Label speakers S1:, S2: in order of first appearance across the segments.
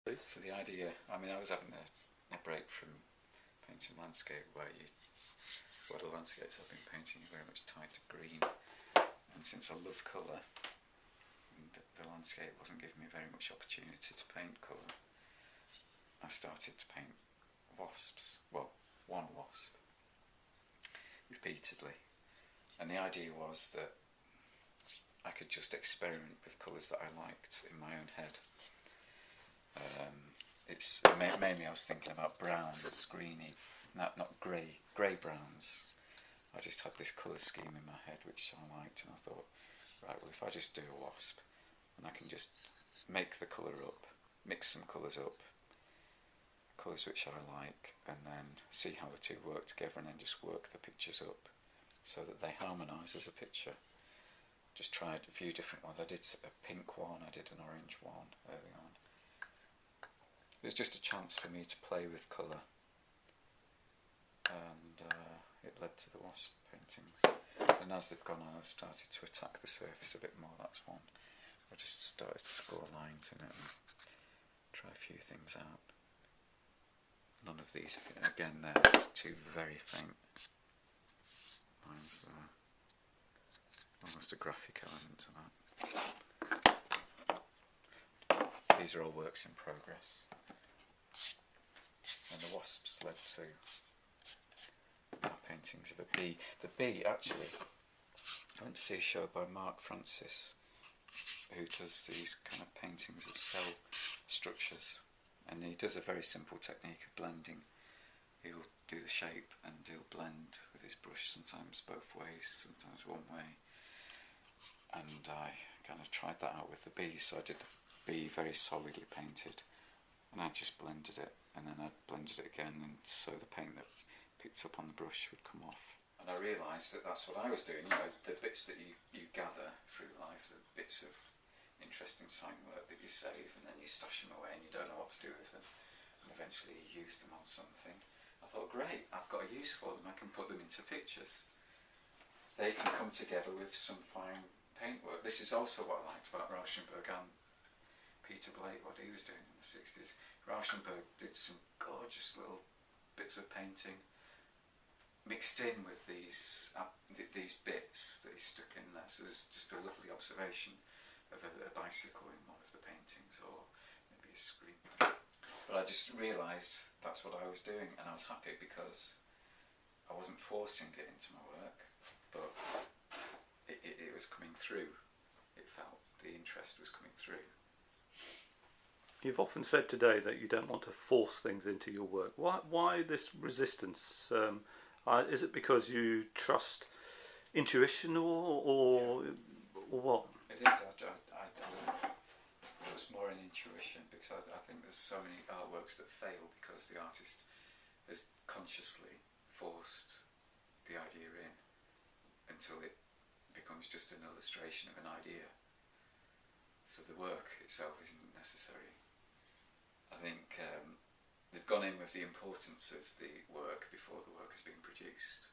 S1: So the idea, I mean, I was having a break from painting landscape where the landscapes I've been painting are very much tied to green, and since I love colour and the landscape wasn't giving me very much opportunity to paint colour, I started to paint wasps, well, one wasp, repeatedly, and the idea was that I could just experiment with colours that I liked in my own head. It's mainly I was thinking about browns, greeny, not grey browns. I just had this colour scheme in my head which I liked, and I thought, right, well, if I just do a wasp and I can just make the colour up, mix some colours up, colours which I like, and then see how the two work together, and then just work the pictures up so that they harmonise as a picture. Just tried a few different ones. I did a pink one, I did an orange one early on. It was just a chance for me to play with colour, and it led to the wasp paintings. And as they've gone on, I've started to attack the surface a bit more. That's one. I just started to score lines in it and try a few things out. None of these, again, there's two very faint lines there. Almost a graphic element to that. These are all works in progress. And the wasps led to paintings of a bee. The bee, actually, I went to see a show by Mark Francis, who does these kind of paintings of cell structures, and he does a very simple technique of blending. He'll do the shape and he'll blend with his brush, sometimes both ways, sometimes one way. And I kind of tried that out with the bee, so I did the bee very solidly painted, and I just blended it, and then I blended it again, and so the paint that picked up on the brush would come off. And I realised that that's what I was doing, you know, the bits that you gather through life, the bits of interesting sign work that you save, and then you stash them away and you don't know what to do with them, and eventually you use them on something. I thought, great, I've got a use for them, I can put them into pictures. They can come together with some fine paintwork. This is also what I liked about Rauschenberg and Peter Blake, what he was doing in the 60s. Rauschenberg did some gorgeous little bits of painting mixed in with these bits that he stuck in there. So there's just a lovely observation of a bicycle in one of the paintings, or maybe a screen. But I just realised that's what I was doing, and I was happy because I wasn't forcing it into my work, but it was coming through. It felt the interest was coming through.
S2: You've often said today that you don't want to force things into your work. Why this resistance? Is it because you trust intuition, or what?
S1: It is. I trust more in intuition, because I think there's so many artworks that fail because the artist has consciously forced the idea in until it becomes just an illustration of an idea. So the work itself isn't necessary. I think they've gone in with the importance of the work before the work has been produced,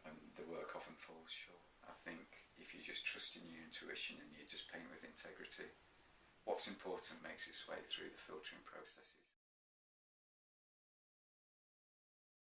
S1: and the work often falls short. I think if you just trust in your intuition and you just paint with integrity, what's important makes its way through the filtering processes.